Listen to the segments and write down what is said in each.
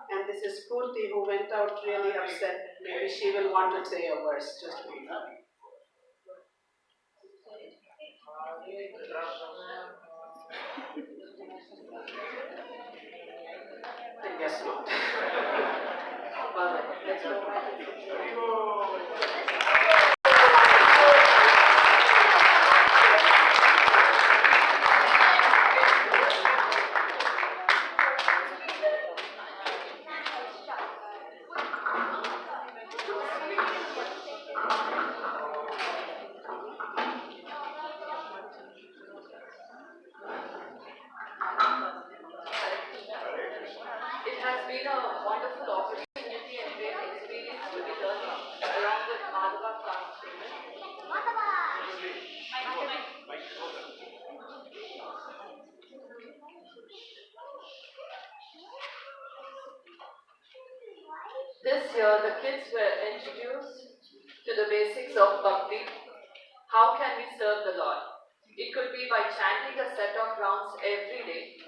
And this is Purti, who went out really upset. Maybe she will want to say a verse. Just wait. I guess not. Well, let's go. It has been a wonderful opportunity and great experience to be learning along with Madhava class students. This year, the kids were introduced to the basics of bhakti. How can we serve the Lord? It could be by chanting a set of rounds every day,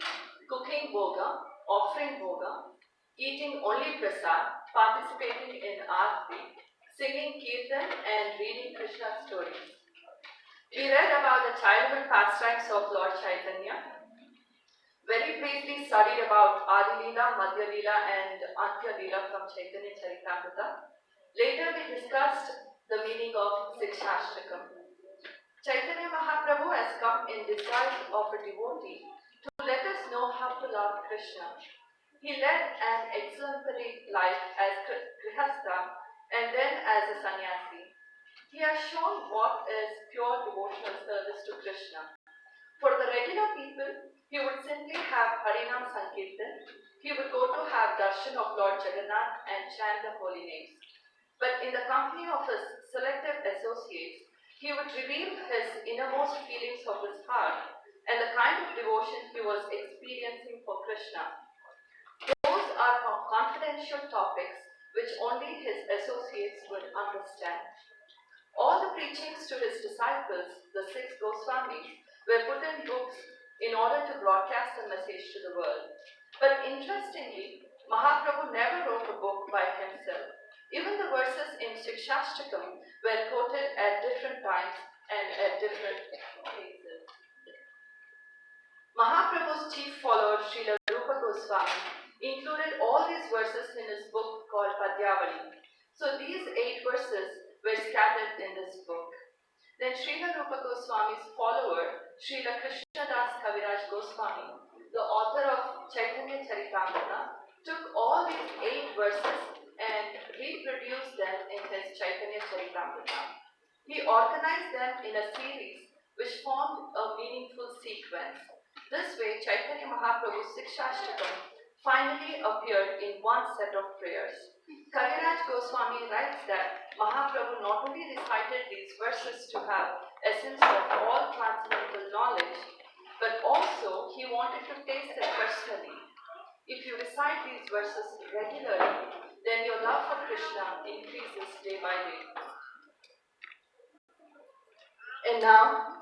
cooking bhoga, offering bhoga, eating only prasad, participating in aarti, singing kirtan, and reading Krishna stories. We read about the childhood pastimes of Lord Chaitanya. Very briefly studied about Adi Leela, Madhya Leela, and Antya Leela from Chaitanya Charitamrita. Later we discussed the meaning of Sikshashtakam. Chaitanya Mahaprabhu has come in disguise of a devotee to let us know how to love Krishna. He led an exemplary life as Grihastha and then as a sannyasi. He has shown what is pure devotional service to Krishna. For the regular people, he would simply have Harinam Sankirtan. He would go to have darshan of Lord Jagannath and chant the holy names. But in the company of his selective associates, he would reveal his innermost feelings of his heart and the kind of devotion he was experiencing for Krishna. Those are confidential topics which only his associates would understand. All the preachings to his disciples, the 6 Goswamis, were put in books in order to broadcast the message to the world. But interestingly, Mahaprabhu never wrote a book by himself. Even the verses in Sikshashtakam were quoted at different times and at different places. Mahaprabhu's chief follower, Srila Rupa Goswami, included all these verses in his book called Padyavali. So these 8 verses were scattered in this book. Then Srila Rupa Goswami's follower, Srila Krishnadas Kaviraj Goswami, the author of Chaitanya Charitamrita, took all these 8 verses and reproduced them in his Chaitanya Charitamrita. He organized them in a series which formed a meaningful sequence. This way, Chaitanya Mahaprabhu's Sikshashtakam finally appeared in one set of prayers. Kaviraj Goswami writes that Mahaprabhu not only recited these verses to have essence of all transcendental knowledge, but also he wanted to taste it personally. If you recite these verses regularly, then your love for Krishna increases day by day. And now,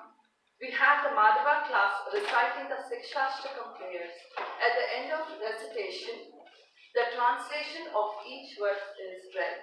we have the Madhava class reciting the Sikshashtakam prayers. At the end of recitation, the translation of each verse is read.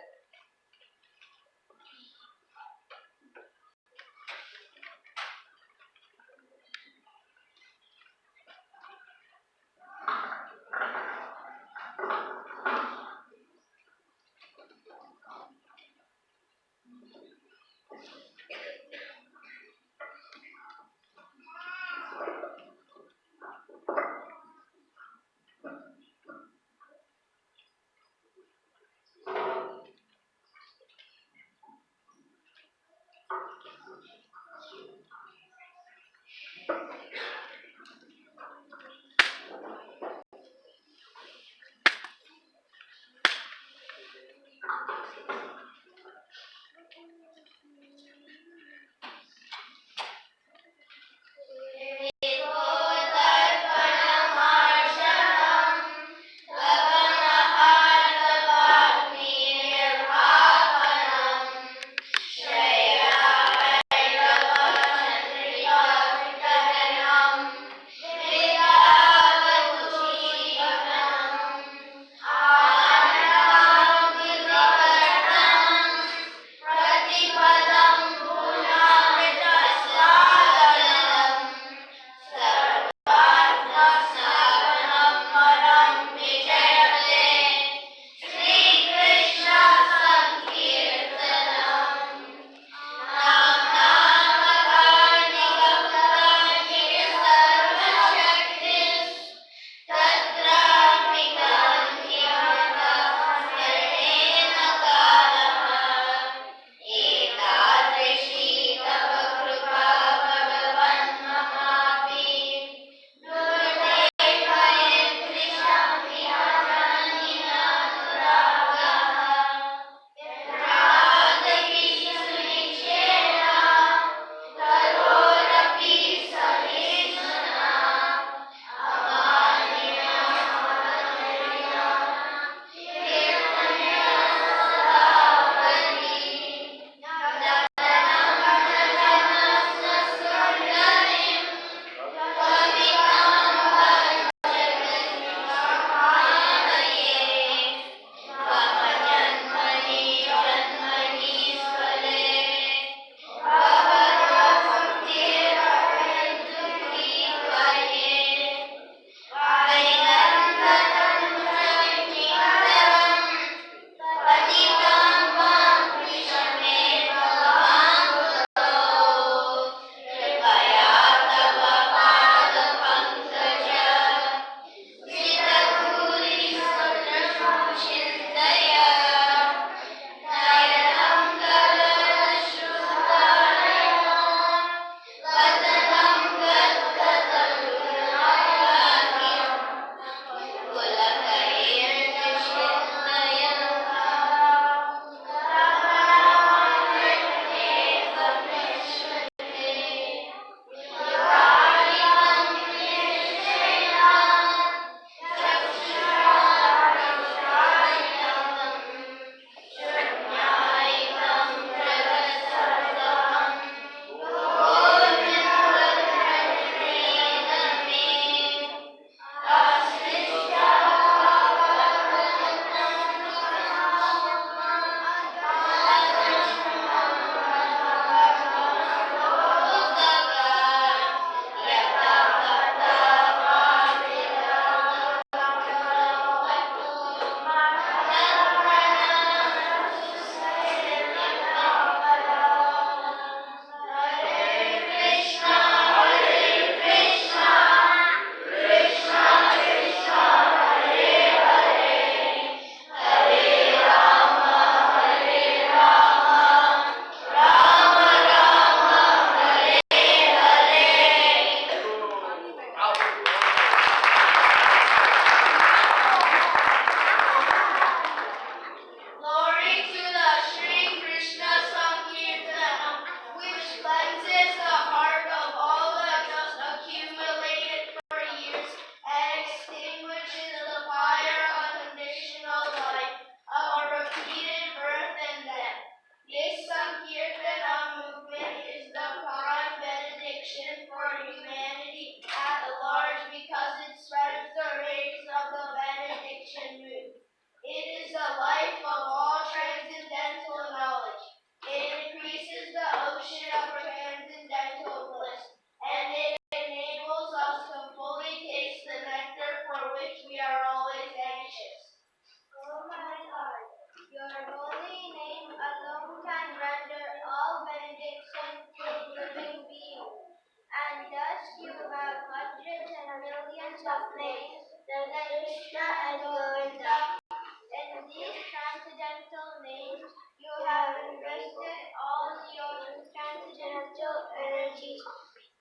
of names, there's Krishna and Govinda. In these transcendental names, you have invested all your transcendental energies.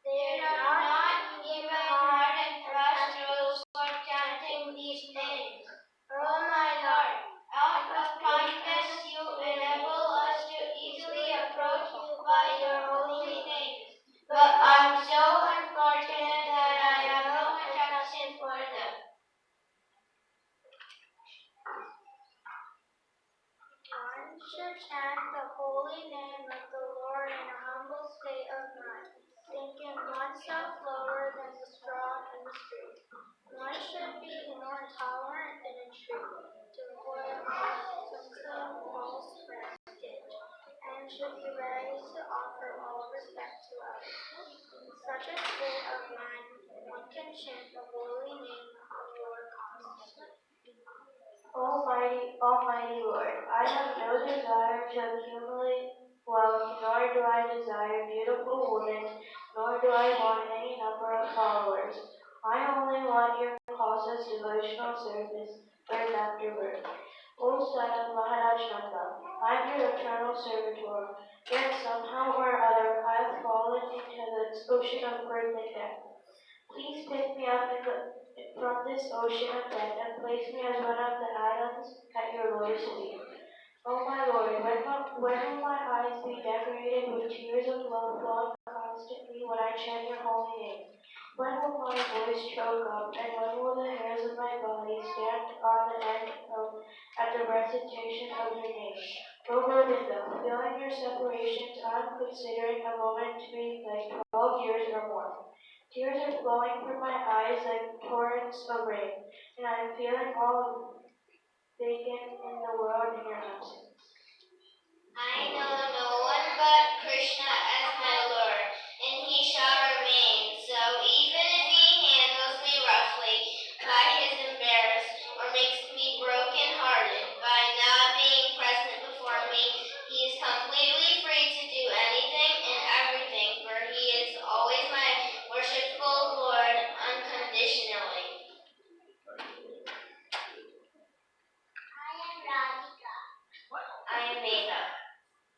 They are not even hard and fast rules for chanting these names. Oh my Lord, out of kindness you enable us to easily approach you by your holy names. But I'm so unfortunate that I have no attraction for them. One should chant the holy name of the Lord in a humble state of mind, thinking oneself lower than the strong and the street. One should be more tolerant and entreat, to avoid some false prestige, and should be ready to offer all respect to others. In such a state of mind, one can chant the holy name of Lord constantly. Almighty Lord, I have no desire to accumulate wealth, nor do I desire beautiful women, nor do I want any number of followers. I only want your causeless devotional service, birth after birth. O son of Maharaj Nanda, I am your eternal servitor, yet somehow or other I have fallen into this ocean of birth and death. Please pick me up from this ocean of death and place me as one of the atoms at your lotus feet. Oh my Lord, when will my eyes be decorated with tears of love flowing constantly when I chant your holy name? When will my voice choke up, and when will the hairs of my body stand on the end at the recitation of your name? O Govinda, feeling your separations, I am considering a moment to be like 12 years or more. Tears are flowing from my eyes like torrents of rain, and I am feeling all vacant in the world in your absence. I know no one but Krishna as my Lord, and he shall remain. So even if he handles me roughly by his embarrassed, or makes me broken-hearted by not being present before me, he is completely free to do anything and everything, for he is always my worshipful Lord unconditionally. I am Radhika. I am Megha.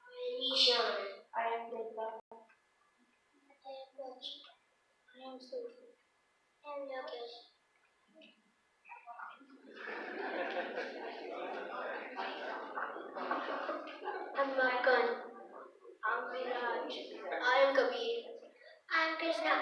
I am Ishan. I am Durga. I am Lakshmi. I am Sufi. I am Yogesh. I'm Makan. I'm Viraj. I am Kabir. I am Krishna.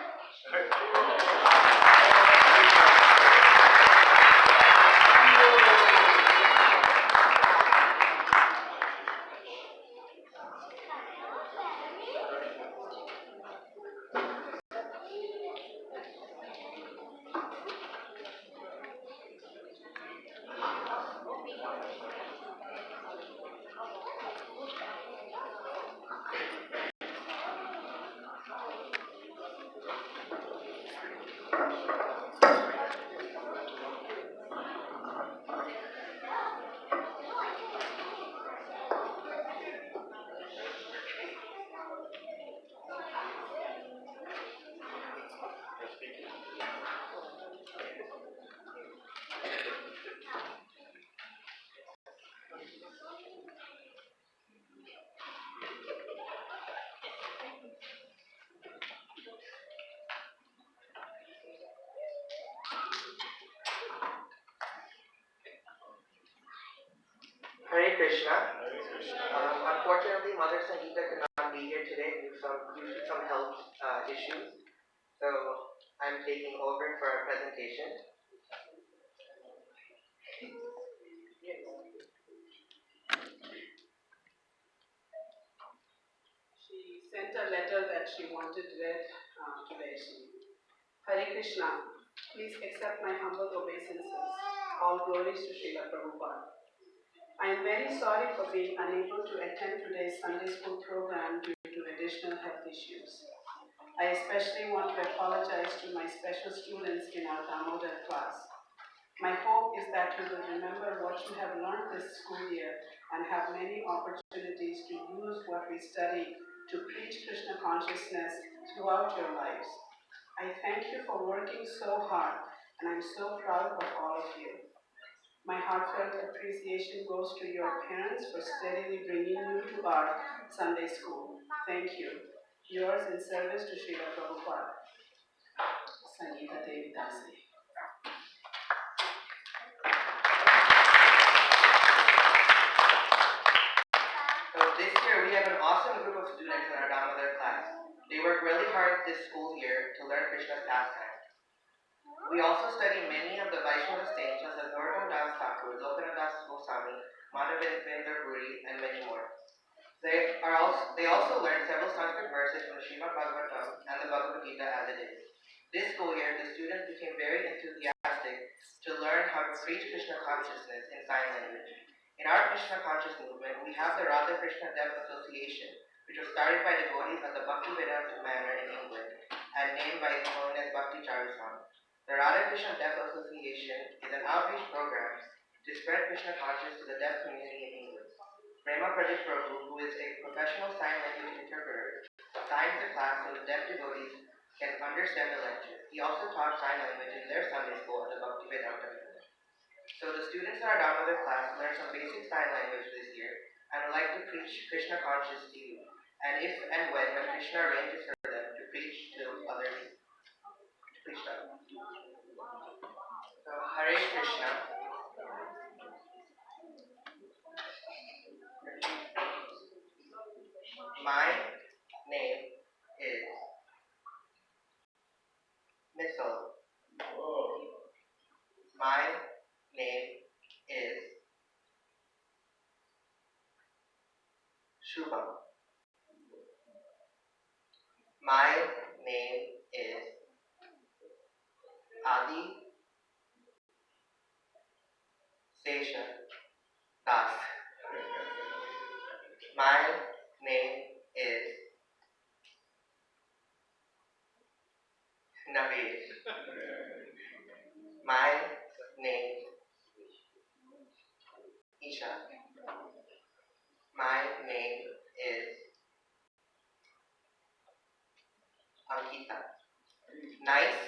Hare Krishna. Unfortunately, Mother Sangeeta could not be here today due to some health issues. So I'm taking over for our presentation. She sent a letter that she wanted read today. Hare Krishna, please accept my humble obeisances. All glories to Srila Prabhupada. I am very sorry for being unable to attend today's Sunday school program due to additional health issues. I especially want to apologize to my special students in our Damodar class. My hope is that you will remember what you have learned this school year and have many opportunities to use what we studied to preach Krishna consciousness throughout your lives. I thank you for working so hard and I'm so proud of all of you. My heartfelt appreciation goes to your parents for steadily bringing you to our Sunday school. Thank you. Yours in service to Srila Prabhupada, Sangeeta Devi Dasi. So this year we have an awesome group of students in our Damodar class. They work really hard this school year to learn Krishna's pastime. We also study many of the Vaishnava saints such as Narottam Das Thakur, Lokanath Das Goswami, Madhavendra Puri, and many more. They also learn several Sanskrit verses from the Srimad Bhagavatam and the Bhagavad Gita as it is. This school year, the students became very enthusiastic to learn how to preach Krishna consciousness in sign language. In our Krishna conscious movement, we have the Radha Krishna Dev Association, which was started by devotees of the Bhakti Vedanta manor in England and named by His Holiness Bhakti Charusan. The Radha Krishna Deaf Association is an outreach program to spread Krishna consciousness to the deaf community in England. Prema Pradeep Prabhu, who is a professional sign language interpreter, signs the class so the deaf devotees can understand the lecture. He also taught sign language in their Sunday school at the Bhakti Vedanta Manor. So the students in our Damodar class learned some basic sign language this year and would like to preach Krishna consciousness to you. And if and when Krishna arranges for them to preach to others, preach them. So Hare Krishna. My name is Missile. My name is Shubham. My name is Adi Sesha Das. My name is Naveed. My name Isha. My name is Ankita. Nice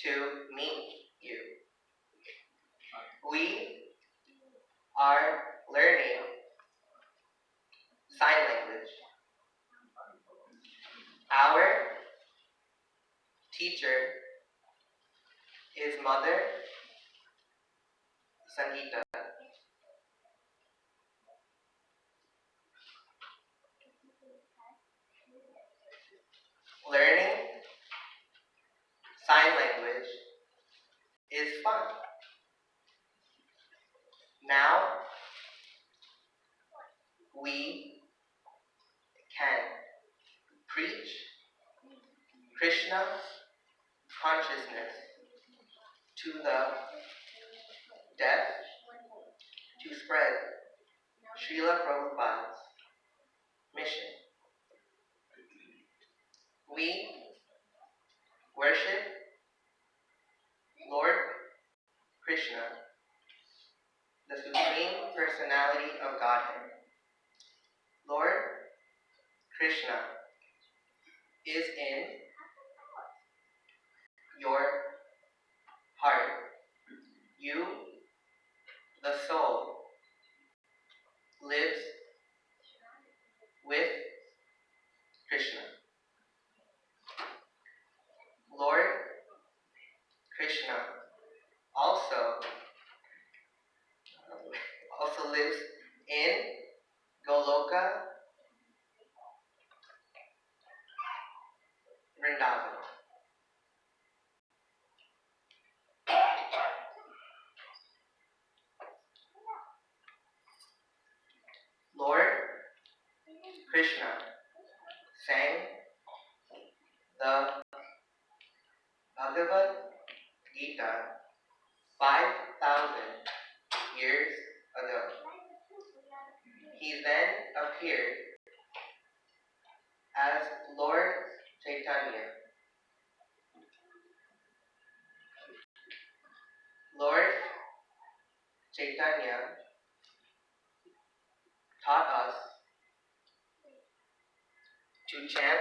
to meet you. We are learning sign language. Our teacher is Mother Sangeeta. Learning sign language is fun. Now we can preach Krishna consciousness to the deaf to spread Srila Prabhupada's mission. We worship Lord Krishna, the Supreme Personality of Godhead. Lord Krishna is in your heart. You, the soul, lives with Krishna. Lord Krishna also lives in Goloka, Vrindavan. Lord Krishna sang the Bhagavad Gita 5,000 years ago. He then appeared as Lord Chaitanya. Lord Chaitanya taught us to chant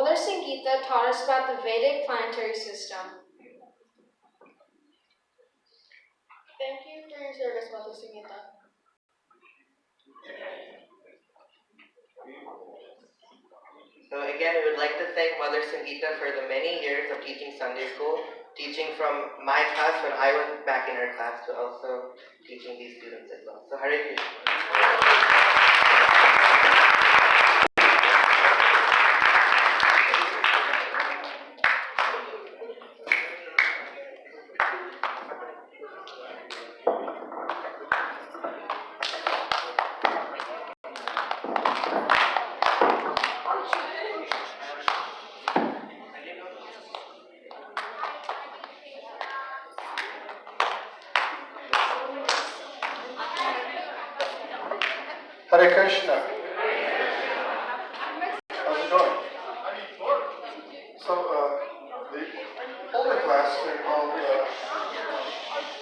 Mother Sangeeta taught us about the Vedic planetary system. Thank you for your service, Mother Sangeeta. So again, we would like to thank Mother Sangeeta for the many years of teaching Sunday school, teaching from my class when I was back in her class to also teaching these students as well. So Hare Krishna. Hare Krishna. How's it going? So, the older class, they're called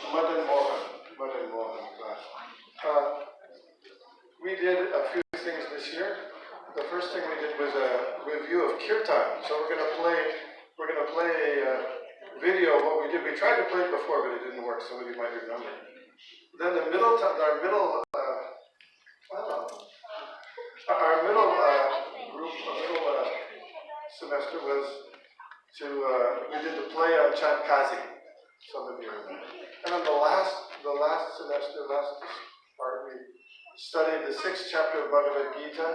Madan Mohan class. We did a few things this year. The first thing we did was a review of kirtan. So we're gonna play a video of what we did. We tried to play it before, but it didn't work. Some of you might remember. Then our middle group, semester was we did the play on Chankazi. Some of you remember. And then the last semester, last part, we studied the 6th chapter of Bhagavad Gita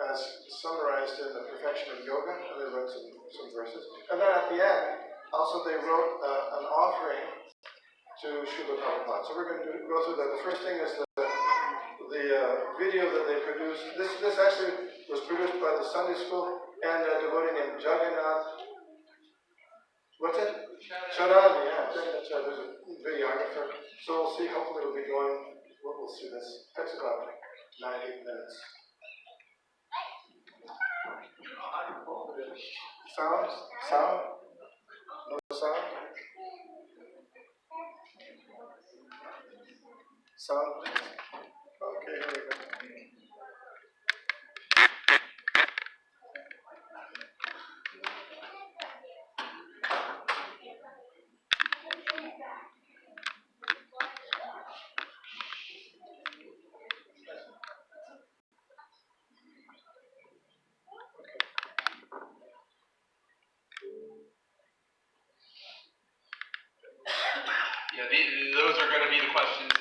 as summarized in the Perfection of Yoga, and they wrote some verses. And then at the end, also they wrote an offering to Srila Prabhupada. So we're going to go through that. The first thing is the video that they produced. This actually was produced by the Sunday school and a devotee named Jagannath. What's it? Charan, yeah. There's a videographer. So we'll see. Hopefully it'll be going. We'll see this. It takes about 9-8 minutes. Sound? No sound? Sound? Okay, here we go. Yeah, those are going to be the questions.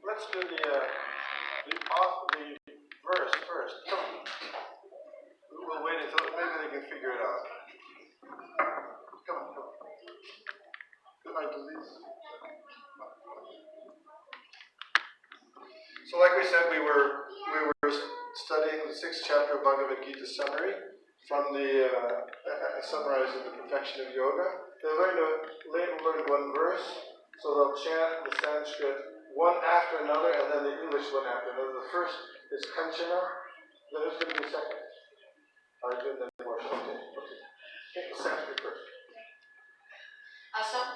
Let's do the verse first. Come on. We'll wait until maybe they can figure it out. Come on. Good night, Denise. So, like we said, we were studying the 6th chapter of Bhagavad Gita summary from the summarizing the perfection of yoga. They're going to learn one verse, so they'll chant the Sanskrit one after another, and then the English one after another. The first is Kanchana, then there's going to be a second. Arjun, then Morsha. Okay, Sanskrit first. Asam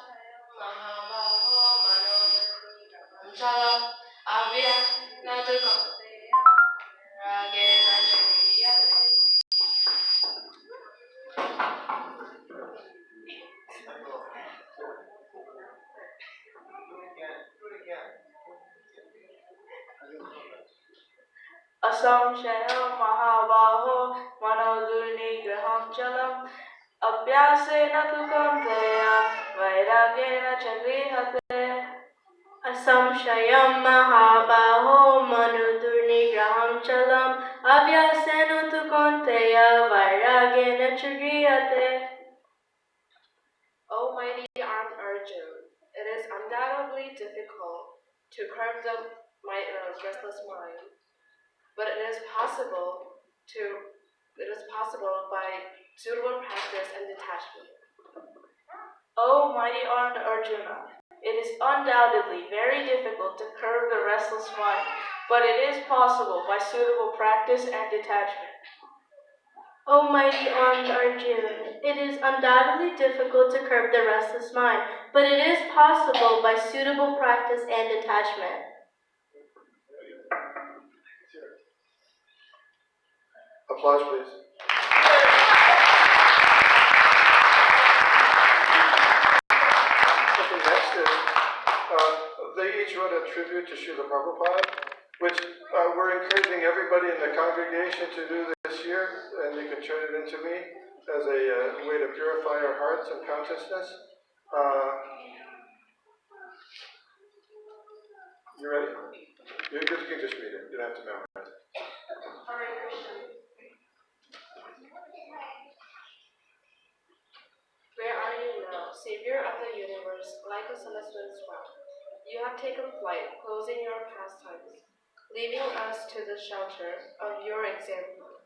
Mahabaho Manojalam Avya Nadukamte Ragena Chiriyate. Asamshaya Mahabaho Manodurnigraham Chalam Abhyasena tu Kamteya Vairagena Chagrihate. Asamshayam Mahabaho Manodurnigraham Chalam Abhyasena tu Kamteya Vairagena Chagrihate. O mighty armed Arjun, it is undoubtedly difficult to curb the restless mind, but it is possible by suitable practice and detachment. O mighty armed Arjuna, It is undoubtedly very difficult to curb the restless mind, but it is possible by suitable practice and detachment. O mighty armed Arjuna, it is undoubtedly difficult to curb the restless mind, but it is possible by suitable practice and detachment. Applause, please. Okay, next is, they each wrote a tribute to Srila Prabhupada, which we're encouraging everybody in the congregation to do this year, and you can turn it into me as a way to purify our hearts and consciousness. You ready? You can just read it. You don't have to memorize it. Hare Krishna. Where are you now, Savior of the universe, like a celestial sprout? You have taken flight, closing your pastimes, leaving us to the shelter of your example.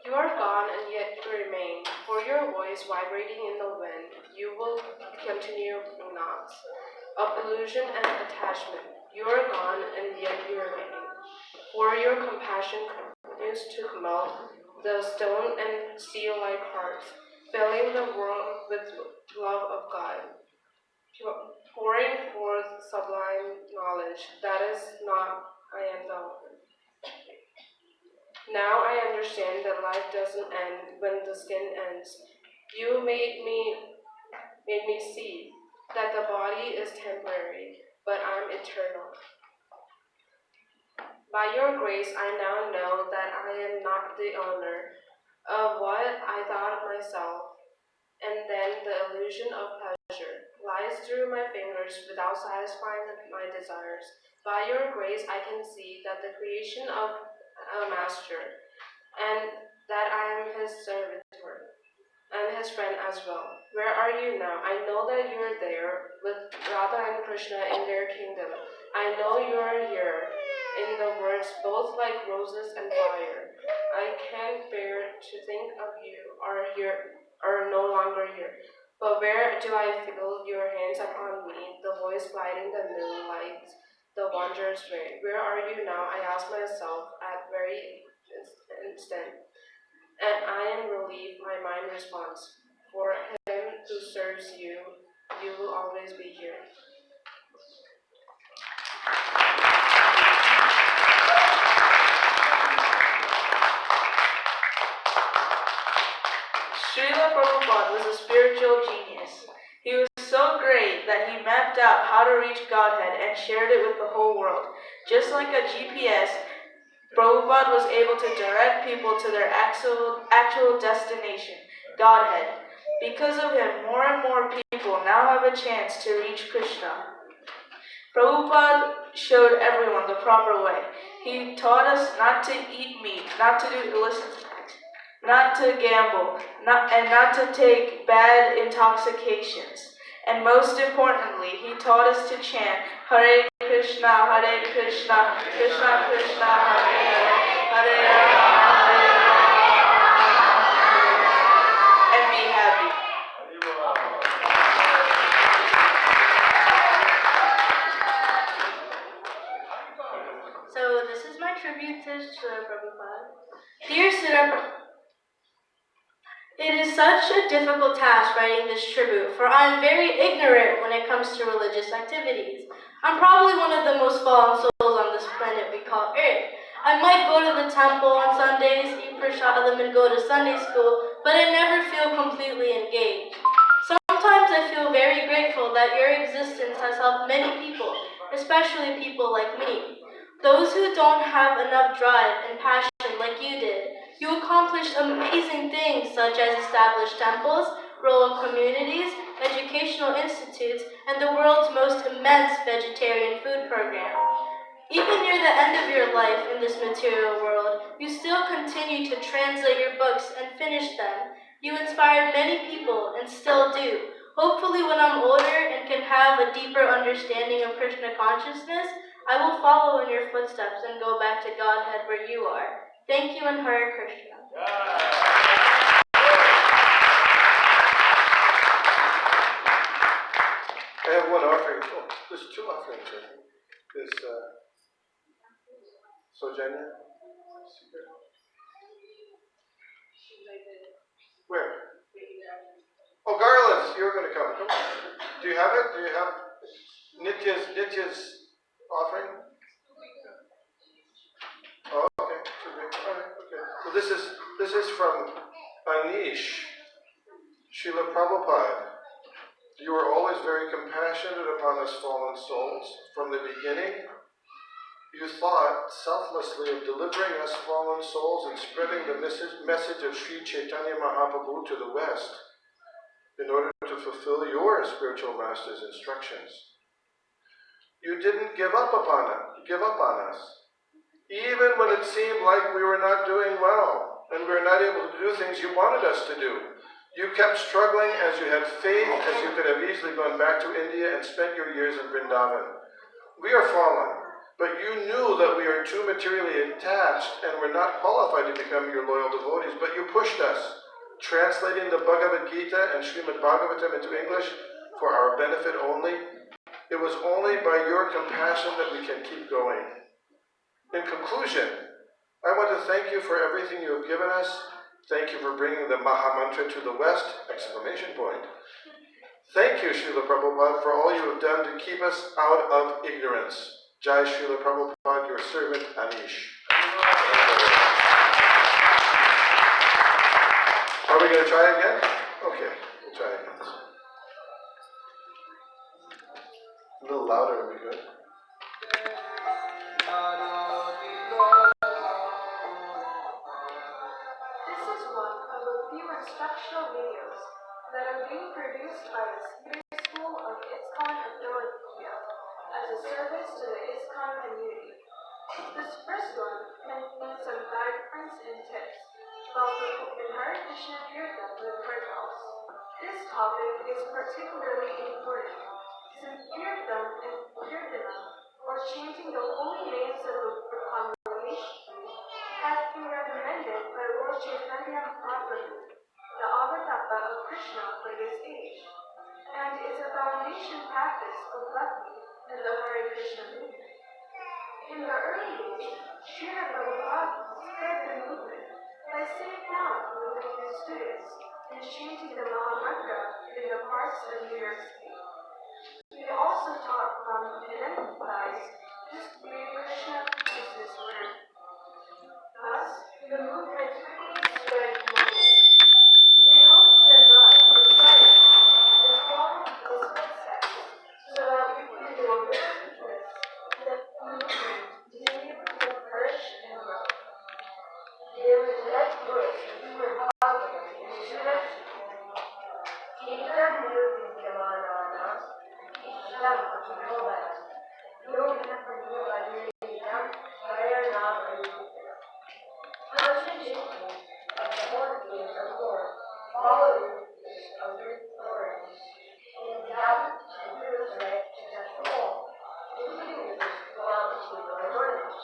You are gone and yet you remain, for your voice vibrating in the wind, you will continue not. Of illusion and attachment, you are gone and yet you remain, for your compassion continues to melt the stone and steel-like hearts, filling the world with love of God, pouring forth sublime knowledge that is not I am the one. Now I understand that life doesn't end when the skin ends. You made me see that the body is temporary, but I'm eternal. By your grace, I now know that I am not the owner of what I thought of myself, and then the illusion of pleasure lies through my fingers without satisfying my desires. By your grace, I can see that the creation of a master, and that I am his servitor, and his friend as well. Where are you now? I know that you are there with Radha and Krishna in their kingdom. I know you are here in the words both like roses and fire. I can't bear to think of you are no longer here. But where do I feel your hands upon me, the voice gliding the moonlight, the wanderer's way? Where are you now? I ask myself at very instant. And I am relieved, my mind responds. For him who serves you, you will always be here. Srila Prabhupada was a spiritual genius. He was so great that he mapped out how to reach Godhead and shared it with the whole world. Just like a GPS, Prabhupada was able to direct people to their actual destination, Godhead. Because of him, more and more people now have a chance to reach Krishna. Prabhupada showed everyone the proper way. He taught us not to eat meat, not to do illicit acts, not to gamble, and not to take bad intoxications. And most importantly, he taught us to chant Hare Krishna, Krishna Krishna, Hare Hare, Hare Rama, and be happy. So this is my tribute to Srila Prabhupada. Dear Srila Prabhupada, it is such a difficult task writing this tribute, for I am very ignorant when it comes to religious activities. I'm probably one of the most fallen souls on this planet we call Earth. I might go to the temple on Sundays, eat prasadam, and go to Sunday school, but I never feel completely engaged. Sometimes I feel very grateful that your existence has helped many people, especially people like me. Those who don't have enough drive and passion like you did. You accomplished amazing things such as established temples, rural communities, educational institutes, and the world's most immense vegetarian food program. Even near the end of your life in this material world, you still continue to translate your books and finish them. You inspired many people and still do. Hopefully when I'm older and can have a deeper understanding of Krishna consciousness, I will follow in your footsteps and go back to Godhead where you are. Thank you and Hare Krishna. And have one offering. Oh, there's two offerings, I think. There's, Sojanya? Where? Oh, garlands, you're gonna come. Come on. Do you have it? Do you have Nitya's offering? Oh, okay. Too big. All right, okay. Well, this is from Anish. Srila Prabhupada. You were always very compassionate upon us fallen souls. From the beginning, you thought selflessly of delivering us fallen souls and spreading the message of Sri Chaitanya Mahaprabhu to the West in order to fulfill your spiritual master's instructions. You didn't give up on us. Even when it seemed like we were not doing well and we were not able to do things you wanted us to do. You kept struggling as you had faith, as you could have easily gone back to India and spent your years in Vrindavan. We are fallen, but you knew that we are too materially attached and were not qualified to become your loyal devotees, but you pushed us, translating the Bhagavad Gita and Srimad Bhagavatam into English for our benefit only. It was only by your compassion that we can keep going. In conclusion, I want to thank you for everything you have given us. Thank you for bringing the Maha Mantra to the West! Exclamation point. Thank you, Srila Prabhupada, for all you have done to keep us out of ignorance. Jai Srila Prabhupada, your servant, Anish. Are we going to try again? Okay, we'll try again. A little louder would be good. This is one of a few instructional videos that are being produced by the Senior School of ISKCON of Philadelphia as a service to the ISKCON community. This first one contains some guidelines and tips about the Hare Krishna Kirtan with protocols. This topic is particularly important since Kirtan and Kirtana, or changing the holy names of the congregation, has been recommended by Lord Chaitanya Mahaprabhu, the Avatara of Krishna for this age, and is a foundation practice of bhakti in the Hare Krishna movement. In the early days, Srila Prabhupada spread the movement by sitting down with his students and chanting the Mahamantra in the parts of New York State. He also taught and emphasized just Hare Krishna Jesus word. Thus, the movement quickly spread globally. We hope to invite the science to follow his footsteps so that we can do a business that the movement continue to flourish and grow. There is that verse in Srimad Bhagavatam in Srimad Gita Nirvidyamanana Ishtam Akinobala Yogina Pranyavanidam Hayanam. Concentration of the organs of Lord, following of your authorities, and endowment and Buddha's right to touch all, including those who belong to the minorities,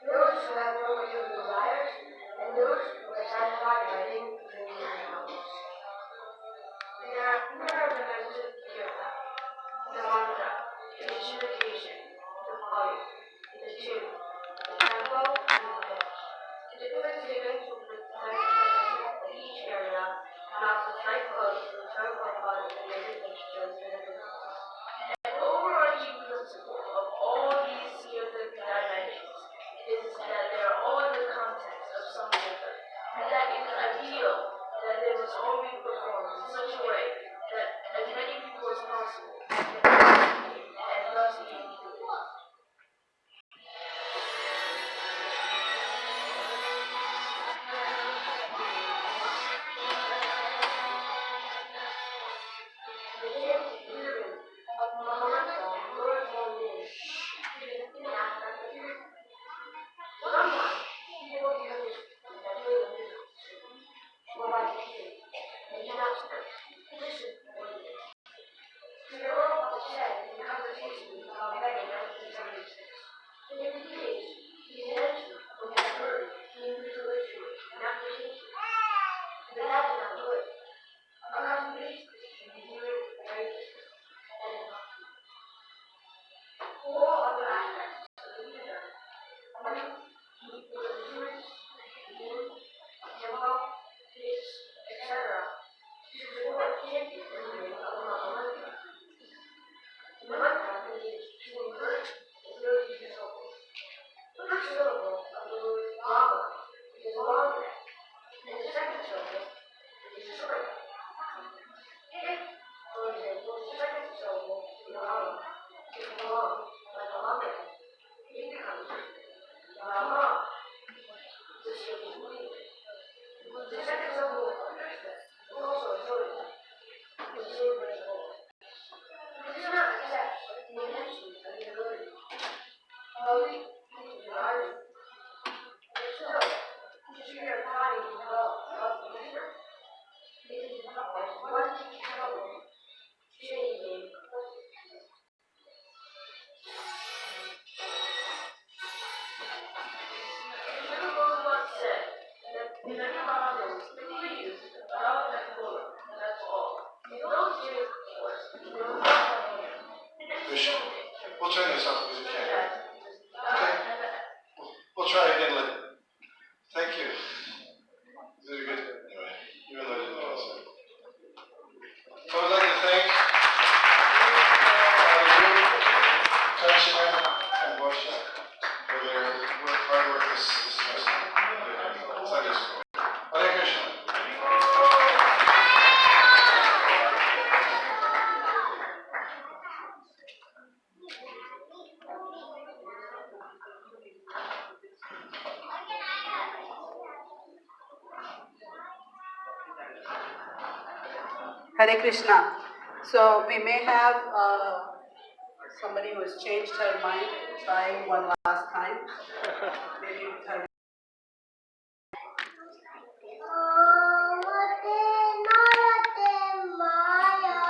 those who have no material desires, and those who are satisfied by living within their homes. There are four elements of Kirtan: the mantra, the instrumentation, the body, the tune, the tempo, and the pitch. The different statements will present each area, not the slight close to the total body and every texture and everything. An overarching principle of all these Kirtan dimensions is that they are all in the context of some Kirtan, and that it is ideal that they must all be performed in such a way that as many people as possible can participate and thus be included. Listen, the Earl said in conversation with Bob Krishna, we'll turn this off because you can't hear. Okay? We'll try again later. Thank you. You did a good anyway, even though I didn't notice it. So I'd like to thank Kanshina and Bosha for their hard work this semester. Sunday school. Hare Krishna. Hare Krishna. So we may have somebody who has changed her mind, trying one last time. Maybe with her